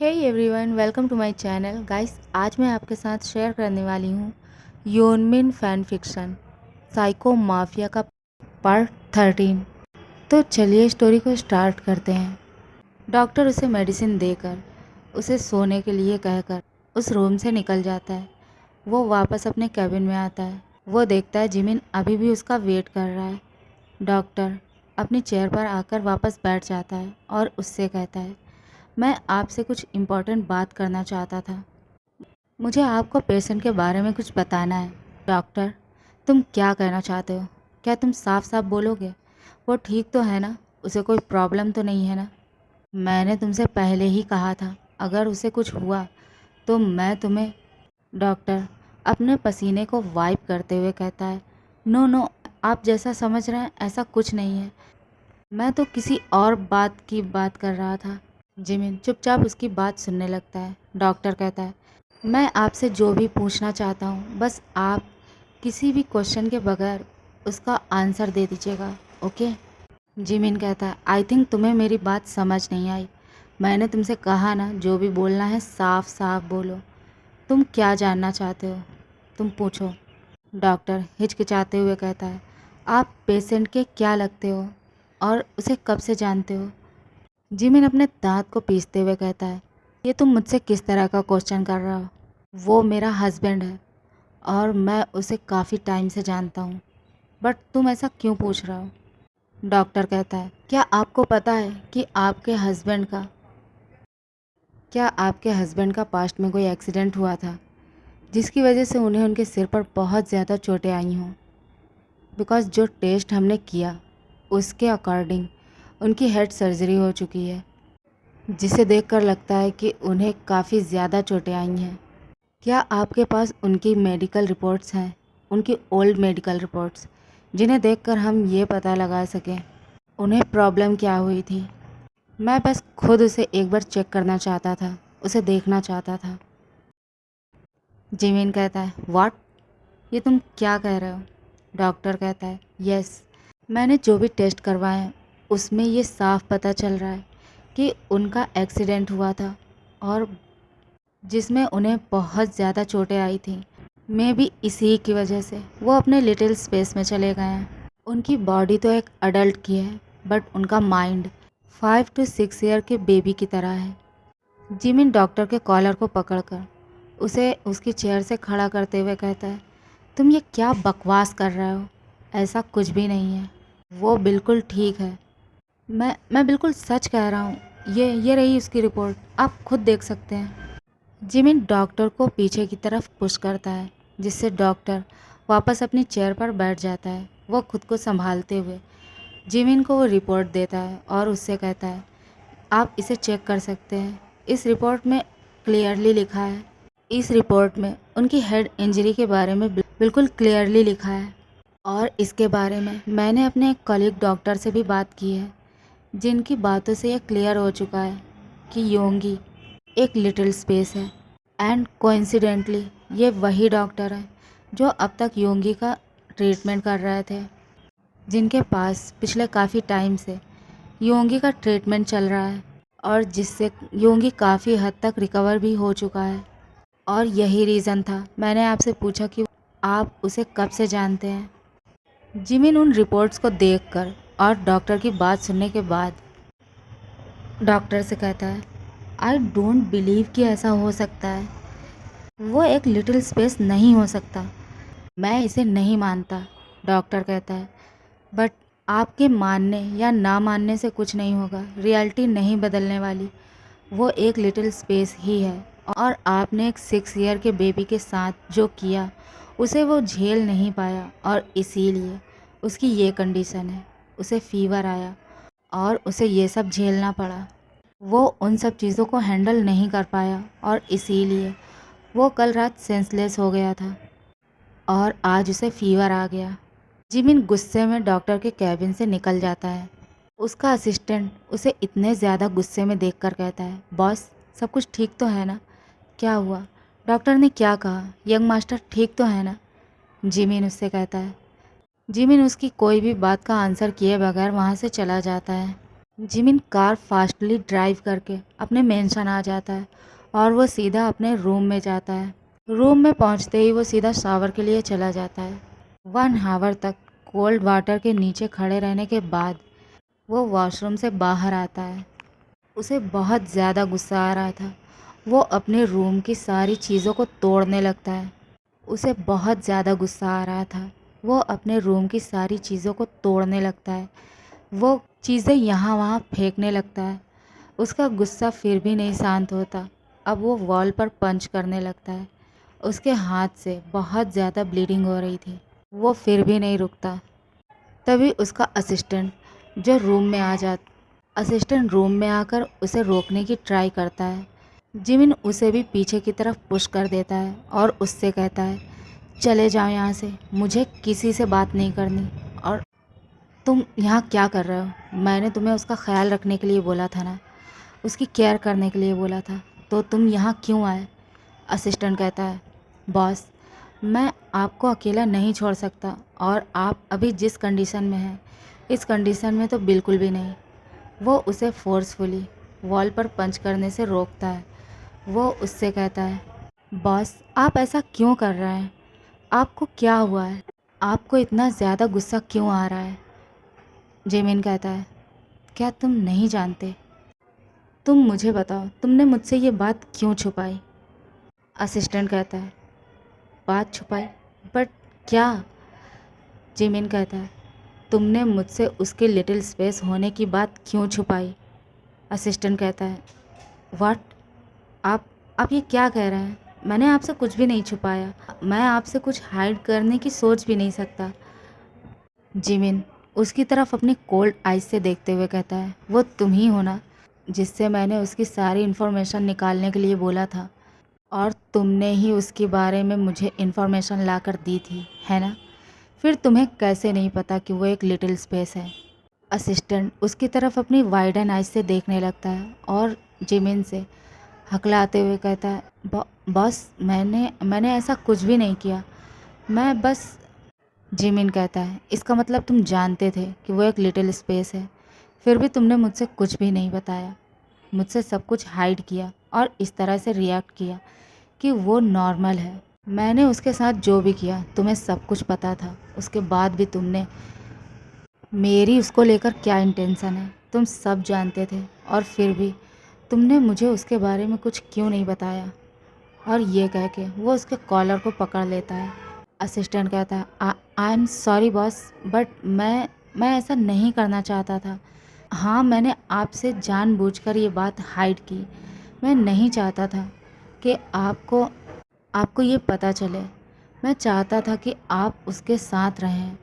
Hey everyone, welcome to my channel guys. आज मैं आपके साथ शेयर करने वाली हूँ Yoonmin fan fiction psycho mafia का पार्ट 13। तो चलिए स्टोरी को स्टार्ट करते हैं। डॉक्टर उसे मेडिसिन देकर उसे सोने के लिए कहकर उस रूम से निकल जाता है। वो वापस अपने कैबिन में आता है। वो देखता है जिमिन अभी भी उसका वेट कर रहा है। डॉक्टर अपनी चेयर पर आकर वापस बैठ जाता है और उससे कहता है, मैं आपसे कुछ इम्पोर्टेंट बात करना चाहता था। मुझे आपको पेशेंट के बारे में कुछ बताना है। डॉक्टर, तुम क्या कहना चाहते हो? क्या तुम साफ साफ बोलोगे? वो ठीक तो है ना? उसे कोई प्रॉब्लम तो नहीं है ना? मैंने तुमसे पहले ही कहा था, अगर उसे कुछ हुआ तो मैं तुम्हें। डॉक्टर अपने पसीने को वाइप करते हुए कहता है, नो नो, आप जैसा समझ रहे हैं ऐसा कुछ नहीं है। मैं तो किसी और बात की बात कर रहा था। जिमिन चुपचाप उसकी बात सुनने लगता है। डॉक्टर कहता है, मैं आपसे जो भी पूछना चाहता हूँ बस आप किसी भी क्वेश्चन के बगैर उसका आंसर दे दीजिएगा, ओके? जिमिन कहता है, आई थिंक तुम्हें मेरी बात समझ नहीं आई। मैंने तुमसे कहा ना, जो भी बोलना है साफ साफ बोलो। तुम क्या जानना चाहते हो? तुम पूछो। डॉक्टर हिचकिचाते हुए कहता है, आप पेशेंट के क्या लगते हो और उसे कब से जानते हो? जिमिन अपने दांत को पीसते हुए कहता है, ये तुम मुझसे किस तरह का क्वेश्चन कर रहे हो? वो मेरा हस्बैंड है और मैं उसे काफ़ी टाइम से जानता हूँ, बट तुम ऐसा क्यों पूछ रहे हो? डॉक्टर कहता है, क्या आपके हस्बैंड का पास्ट में कोई एक्सीडेंट हुआ था जिसकी वजह से उन्हें उनके सिर पर बहुत ज़्यादा चोटें आई हों? बिकॉज़ जो टेस्ट हमने किया उसके अकॉर्डिंग उनकी हेड सर्जरी हो चुकी है, जिसे देखकर लगता है कि उन्हें काफ़ी ज़्यादा चोटें आई हैं। क्या आपके पास उनकी मेडिकल रिपोर्ट्स हैं, उनकी ओल्ड मेडिकल रिपोर्ट्स, जिन्हें देखकर हम ये पता लगा सकें उन्हें प्रॉब्लम क्या हुई थी? मैं बस खुद उसे एक बार चेक करना चाहता था, उसे देखना चाहता था। जिमिन कहता है, व्हाट? ये तुम क्या कह रहे हो? डॉक्टर कहता है, यस, मैंने जो भी टेस्ट करवाए हैं उसमें ये साफ पता चल रहा है कि उनका एक्सीडेंट हुआ था और जिसमें उन्हें बहुत ज़्यादा चोटें आई थी। मे बी इसी की वजह से वो अपने लिटिल स्पेस में चले गए हैं। उनकी बॉडी तो एक अडल्ट की है, बट उनका माइंड 5 to 6 ईयर के बेबी की तरह है। जिमिन डॉक्टर के कॉलर को पकड़कर उसे उसकी चेयर से खड़ा करते हुए कहता है, तुम ये क्या बकवास कर रहे हो? ऐसा कुछ भी नहीं है, वो बिल्कुल ठीक है। मैं बिल्कुल सच कह रहा हूँ। ये रही उसकी रिपोर्ट, आप खुद देख सकते हैं। जिमिन डॉक्टर को पीछे की तरफ पुश करता है, जिससे डॉक्टर वापस अपनी चेयर पर बैठ जाता है। वो खुद को संभालते हुए जिमिन को वो रिपोर्ट देता है और उससे कहता है, आप इसे चेक कर सकते हैं। इस रिपोर्ट में क्लियरली लिखा है, इस रिपोर्ट में उनकी हेड इंजरी के बारे में बिल्कुल क्लियरली लिखा है। और इसके बारे में मैंने अपने एक कलीग डॉक्टर से भी बात की है, जिनकी बातों से यह क्लियर हो चुका है कि योंगी एक लिटिल स्पेस है। एंड कोइंसिडेंटली ये वही डॉक्टर हैं जो अब तक योंगी का ट्रीटमेंट कर रहे थे, जिनके पास पिछले काफ़ी टाइम से योंगी का ट्रीटमेंट चल रहा है और जिससे योंगी काफ़ी हद तक रिकवर भी हो चुका है। और यही रीज़न था मैंने आपसे पूछा कि आप उसे कब से जानते हैं। जिमिन उन रिपोर्ट्स को देखकर और डॉक्टर की बात सुनने के बाद डॉक्टर से कहता है, आई डोंट बिलीव कि ऐसा हो सकता है। वो एक लिटिल स्पेस नहीं हो सकता, मैं इसे नहीं मानता। डॉक्टर कहता है, बट आपके मानने या ना मानने से कुछ नहीं होगा, रियलिटी नहीं बदलने वाली। वो एक लिटिल स्पेस ही है और आपने एक 6 ईयर के बेबी के साथ जो किया उसे वो झेल नहीं पाया और इसीलिए उसकी ये कंडीशन है। उसे फीवर आया और उसे ये सब झेलना पड़ा। वो उन सब चीज़ों को हैंडल नहीं कर पाया और इसीलिए वो कल रात सेंसलेस हो गया था और आज उसे फीवर आ गया। जिमिन गुस्से में डॉक्टर के कैबिन से निकल जाता है। उसका असिस्टेंट उसे इतने ज़्यादा गुस्से में देखकर कहता है, बॉस सब कुछ ठीक तो है ना? क्या हुआ? डॉक्टर ने क्या कहा? यंग मास्टर ठीक तो है ना? जिमिन उससे कहता है। जिमिन उसकी कोई भी बात का आंसर किए बगैर वहाँ से चला जाता है। जिमिन कार फास्टली ड्राइव करके अपने मेंशन आ जाता है और वो सीधा अपने रूम में जाता है। रूम में पहुंचते ही वो सीधा शावर के लिए चला जाता है। 1 आवर तक कोल्ड वाटर के नीचे खड़े रहने के बाद वो वॉशरूम से बाहर आता है। उसे बहुत ज़्यादा गुस्सा आ रहा था। वो अपने रूम की सारी चीज़ों को तोड़ने लगता है। उसे बहुत ज़्यादा गुस्सा आ रहा था। वो अपने रूम की सारी चीज़ों को तोड़ने लगता है। वो चीज़ें यहाँ वहाँ फेंकने लगता है। उसका गुस्सा फिर भी नहीं शांत होता। अब वो वॉल पर पंच करने लगता है। उसके हाथ से बहुत ज़्यादा ब्लीडिंग हो रही थी। वो फिर भी नहीं रुकता। तभी उसका असिस्टेंट रूम में आकर उसे रोकने की ट्राई करता है। जिमिन उसे भी पीछे की तरफ पुश कर देता है और उससे कहता है, चले जाओ यहाँ से, मुझे किसी से बात नहीं करनी। और तुम यहाँ क्या कर रहे हो? मैंने तुम्हें उसका ख्याल रखने के लिए बोला था ना, उसकी केयर करने के लिए बोला था, तो तुम यहाँ क्यों आए? असिस्टेंट कहता है, बॉस, मैं आपको अकेला नहीं छोड़ सकता और आप अभी जिस कंडीशन में हैं, इस कंडीशन में तो बिल्कुल भी नहीं। वो उसे फोर्सफुली वॉल पर पंच करने से रोकता है। वो उससे कहता है, बॉस, आप ऐसा क्यों कर रहे हैं? आपको क्या हुआ है? आपको इतना ज़्यादा गुस्सा क्यों आ रहा है? जेमिन कहता है, क्या तुम नहीं जानते? तुम मुझे बताओ, तुमने मुझसे ये बात क्यों छुपाई? असिस्टेंट कहता है, बात छुपाई? बट क्या? जिमिन कहता है, तुमने मुझसे उसके लिटिल स्पेस होने की बात क्यों छुपाई? असिस्टेंट कहता है, व्हाट? आप ये क्या कह रहे हैं? मैंने आपसे कुछ भी नहीं छुपाया। मैं आपसे कुछ हाइड करने की सोच भी नहीं सकता। जिमिन उसकी तरफ अपनी कोल्ड आइज से देखते हुए कहता है, वो तुम ही हो ना जिससे मैंने उसकी सारी इन्फॉर्मेशन निकालने के लिए बोला था, और तुमने ही उसके बारे में मुझे इन्फॉर्मेशन ला कर दी थी, है ना? फिर तुम्हें कैसे नहीं पता कि वो एक लिटिल स्पेस है? असिस्टेंट उसकी तरफ अपनी वाइड एंड आइज से देखने लगता है और जिमिन से हकलाते हुए कहता है, बॉस, मैंने ऐसा कुछ भी नहीं किया। मैं बस। जिमिन कहता है, इसका मतलब तुम जानते थे कि वो एक लिटिल स्पेस है, फिर भी तुमने मुझसे कुछ भी नहीं बताया, मुझसे सब कुछ हाइड किया और इस तरह से रिएक्ट किया कि वो नॉर्मल है। मैंने उसके साथ जो भी किया तुम्हें सब कुछ पता था, उसके बाद भी तुमने मेरी उसको लेकर क्या इंटेंशन है तुम सब जानते थे, और फिर भी तुमने मुझे उसके बारे में कुछ क्यों नहीं बताया? और ये कह के वो उसके कॉलर को पकड़ लेता है। असिस्टेंट कहता है, I am sorry boss, but मैं ऐसा नहीं करना चाहता था। हाँ, मैंने आपसे जानबूझकर ये बात हाइड की। मैं नहीं चाहता था कि आपको ये पता चले। मैं चाहता था कि आप उसके साथ रहें।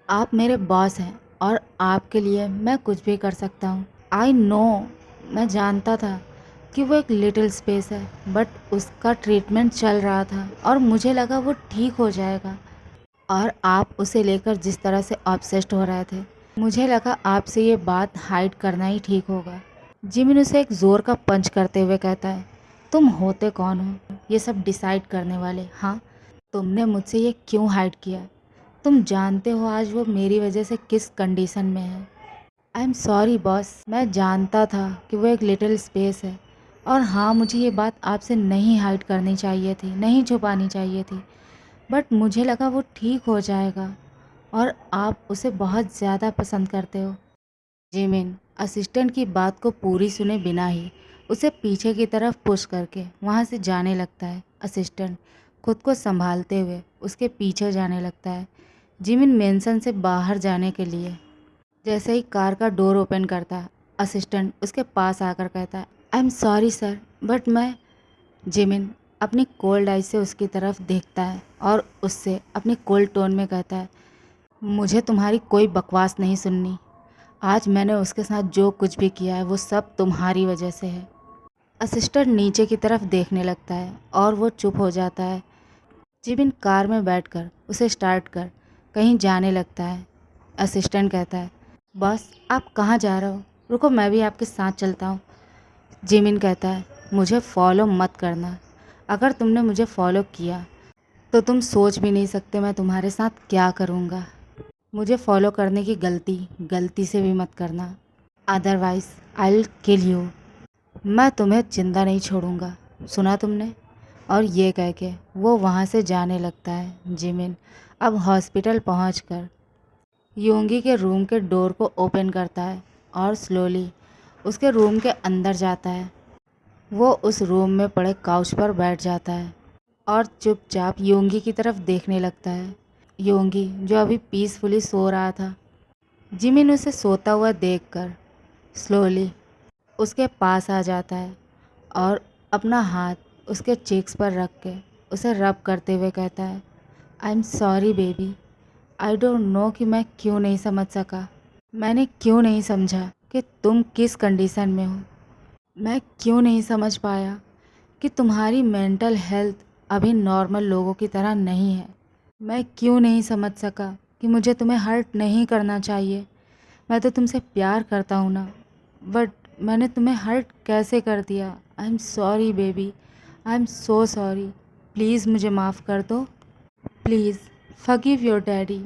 आप मेरे बॉस हैं और आपके लिए मैं कुछ भी कर सकता हूँ। आई नो, मैं जानता था कि वो एक लिटिल स्पेस है, बट उसका ट्रीटमेंट चल रहा था और मुझे लगा वो ठीक हो जाएगा। और आप उसे लेकर जिस तरह से ऑब्सेस्ड हो रहे थे, मुझे लगा आपसे ये बात हाइड करना ही ठीक होगा। जिमिन उसे एक ज़ोर का पंच करते हुए कहता है, तुम होते कौन हो ये सब डिसाइड करने वाले? हाँ, तुमने मुझसे ये क्यों हाइड किया? तुम जानते हो आज वो मेरी वजह से किस कंडीशन में है। आई एम सॉरी बॉस, मैं जानता था कि वो एक लिटिल स्पेस है, और हाँ, मुझे ये बात आपसे नहीं हाइड करनी चाहिए थी, नहीं छुपानी चाहिए थी, बट मुझे लगा वो ठीक हो जाएगा और आप उसे बहुत ज़्यादा पसंद करते हो। जिमिन असिस्टेंट की बात को पूरी सुने बिना ही उसे पीछे की तरफ पुश करके वहाँ से जाने लगता है। असिस्टेंट खुद को संभालते हुए उसके पीछे जाने लगता है। जिमिन मेंशन से बाहर जाने के लिए जैसे ही कार का डोर ओपन करता है, असिस्टेंट उसके पास आकर कहता है, I am sorry sir, but मैं। जिमिन अपनी कोल्ड आई से उसकी तरफ देखता है और उससे अपनी कोल्ड टोन में कहता है, मुझे तुम्हारी कोई बकवास नहीं सुननी। आज मैंने उसके साथ जो कुछ भी किया है वो सब तुम्हारी वजह से है। असिस्टेंट नीचे की तरफ देखने लगता है और वो चुप हो जाता है। जिमिन कार में बैठकर उसे स्टार्ट कर कहीं जाने लगता है। असिस्टेंट कहता है, बॉस, आप कहाँ जा रहे हो? रुको, मैं भी आपके साथ चलता हूँ। जिमिन कहता है, मुझे फॉलो मत करना। अगर तुमने मुझे फॉलो किया तो तुम सोच भी नहीं सकते मैं तुम्हारे साथ क्या करूँगा। मुझे फॉलो करने की गलती से भी मत करना। Otherwise I will kill you. मैं तुम्हें जिंदा नहीं छोड़ूंगा, सुना तुमने? और ये कह के वो वहाँ से जाने लगता है। जिमिन अब हॉस्पिटल पहुंचकर योंगी के रूम के डोर को ओपन करता है और स्लोली उसके रूम के अंदर जाता है। वो उस रूम में पड़े काउच पर बैठ जाता है और चुपचाप योंगी की तरफ देखने लगता है। योंगी जो अभी पीसफुली सो रहा था, जिमिन उसे सोता हुआ देखकर स्लोली उसके पास आ जाता है और अपना हाथ उसके चीक्स पर रख के उसे रब करते हुए कहता है, I am sorry baby, I don't know कि मैं क्यों नहीं समझ सका। मैंने क्यों नहीं समझा कि तुम किस कंडीशन में हो। मैं क्यों नहीं समझ पाया कि तुम्हारी मेंटल हेल्थ अभी नॉर्मल लोगों की तरह नहीं है। मैं क्यों नहीं समझ सका कि मुझे तुम्हें हर्ट नहीं करना चाहिए। मैं तो तुमसे प्यार करता हूँ ना, बट मैंने तुम्हें हर्ट कैसे कर दिया। I am sorry baby, I am so sorry. Please मुझे माफ़ कर दो, प्लीज़ फॉरगिव योर डैडी।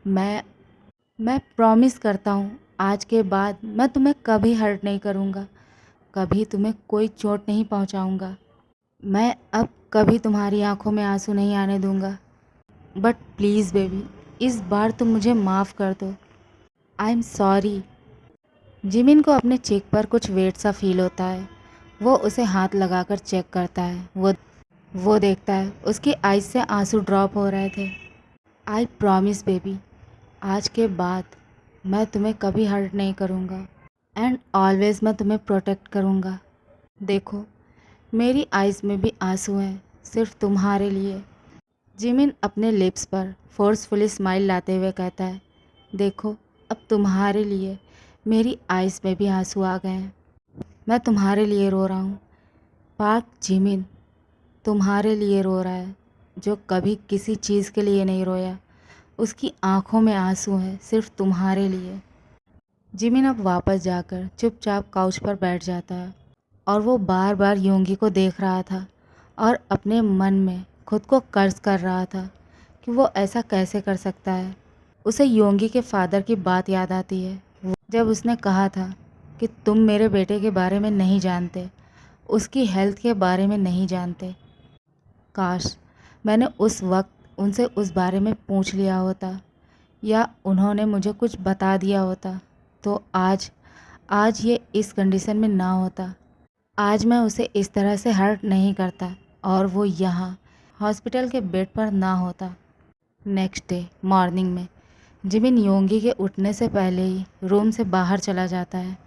मैं प्रॉमिस करता हूँ आज के बाद मैं तुम्हें कभी हर्ट नहीं करूँगा, कभी तुम्हें कोई चोट नहीं पहुँचाऊँगा। मैं अब कभी तुम्हारी आंखों में आंसू नहीं आने दूँगा। बट प्लीज़ बेबी, इस बार तुम मुझे माफ़ कर दो। I am sorry. जिमिन को अपने चेक पर कुछ वेट सा फील होता है। वो उसे हाथ लगाकर चेक करता है। वो देखता है उसकी आईज से आंसू ड्रॉप हो रहे थे। आई प्रॉमिस बेबी, आज के बाद मैं तुम्हें कभी हर्ट नहीं करूँगा एंड ऑलवेज़ मैं तुम्हें प्रोटेक्ट करूँगा। देखो मेरी आइज़ में भी आंसू हैं, सिर्फ तुम्हारे लिए। जिमिन अपने लिप्स पर फोर्सफुली स्माइल लाते हुए कहता है, देखो अब तुम्हारे लिए मेरी आइज़ में भी आंसू आ गए हैं। मैं तुम्हारे लिए रो रहा हूँ। पार्क जिमिन तुम्हारे लिए रो रहा है, जो कभी किसी चीज़ के लिए नहीं रोया। उसकी आंखों में आंसू हैं सिर्फ तुम्हारे लिए। जिमिन अब वापस जाकर चुपचाप काउच पर बैठ जाता है और वो बार बार योंगी को देख रहा था और अपने मन में खुद को कर्ज कर रहा था कि वो ऐसा कैसे कर सकता है। उसे योंगी के फादर की बात याद आती है, जब उसने कहा था कि तुम मेरे बेटे के बारे में नहीं जानते, उसकी हेल्थ के बारे में नहीं जानते। काश मैंने उस वक्त उनसे उस बारे में पूछ लिया होता या उन्होंने मुझे कुछ बता दिया होता तो आज आज ये इस कंडीशन में ना होता। आज मैं उसे इस तरह से हर्ट नहीं करता और वो यहाँ हॉस्पिटल के बेड पर ना होता। नेक्स्ट डे मॉर्निंग में जिमिन योंगी के उठने से पहले ही रूम से बाहर चला जाता है।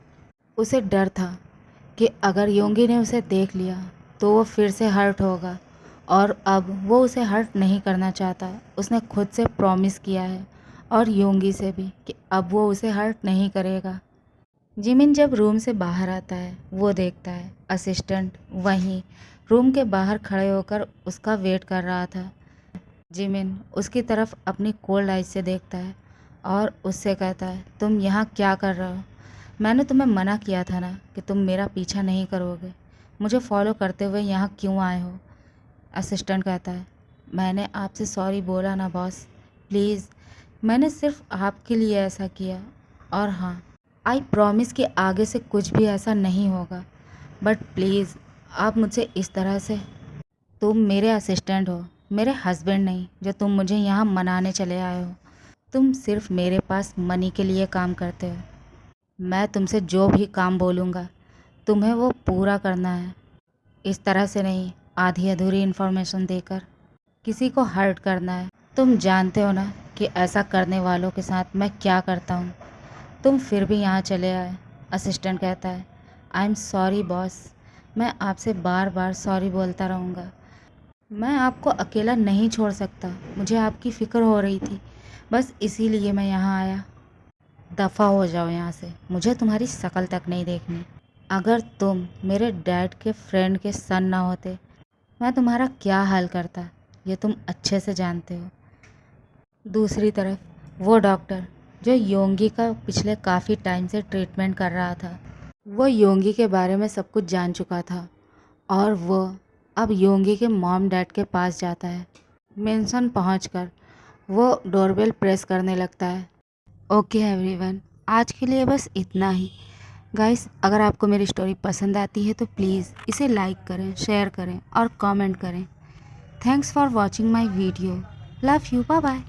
उसे डर था कि अगर योंगी ने उसे देख लिया तो वो फिर से हर्ट होगा और अब वो उसे हर्ट नहीं करना चाहता। उसने खुद से प्रॉमिस किया है और योंगी से भी कि अब वो उसे हर्ट नहीं करेगा। जिमिन जब रूम से बाहर आता है वो देखता है असिस्टेंट वहीं रूम के बाहर खड़े होकर उसका वेट कर रहा था। जिमिन उसकी तरफ अपनी कोल्ड आइज से देखता है और उससे कहता है, तुम यहाँ क्या कर रहे हो? मैंने तुम्हें मना किया था ना कि तुम मेरा पीछा नहीं करोगे, मुझे फॉलो करते हुए यहाँ क्यों आए हो? असिस्टेंट कहता है, मैंने आपसे सॉरी बोला ना बॉस, प्लीज़ मैंने सिर्फ आपके लिए ऐसा किया। और हाँ, आई प्रॉमिस कि आगे से कुछ भी ऐसा नहीं होगा, बट प्लीज़ आप मुझसे इस तरह से। तुम मेरे असिस्टेंट हो, मेरे हस्बैंड नहीं जो तुम मुझे यहाँ मनाने चले आए हो। तुम सिर्फ मेरे पास मनी के लिए काम करते हो। मैं तुमसे जो भी काम बोलूँगा तुम्हें वो पूरा करना है। इस तरह से नहीं, आधी अधूरी इन्फॉर्मेशन देकर किसी को हर्ट करना है। तुम जानते हो ना कि ऐसा करने वालों के साथ मैं क्या करता हूँ। तुम फिर भी यहाँ चले आए। असिस्टेंट कहता है, आई एम सॉरी बॉस, मैं आपसे बार बार सॉरी बोलता रहूँगा। मैं आपको अकेला नहीं छोड़ सकता, मुझे आपकी फ़िक्र हो रही थी, बस इसीलिए मैं यहाँ आया। दफ़ा हो जाओ यहाँ से, मुझे तुम्हारी शक्ल तक नहीं देखनी। अगर तुम मेरे डैड के फ्रेंड के सन ना होते, मैं तुम्हारा क्या हाल करता, ये तुम अच्छे से जानते हो। दूसरी तरफ वो डॉक्टर जो योंगी का पिछले काफ़ी टाइम से ट्रीटमेंट कर रहा था, वो योंगी के बारे में सब कुछ जान चुका था और वो अब योंगी के मॉम डैड के पास जाता है। मेंशन पहुंचकर वो डोरबेल प्रेस करने लगता है। ओके एवरीवन, आज के लिए बस इतना ही। गाइस, अगर आपको मेरी स्टोरी पसंद आती है तो प्लीज़ इसे लाइक करें, शेयर करें और कमेंट करें। Thanks for watching my video. Love you, bye bye.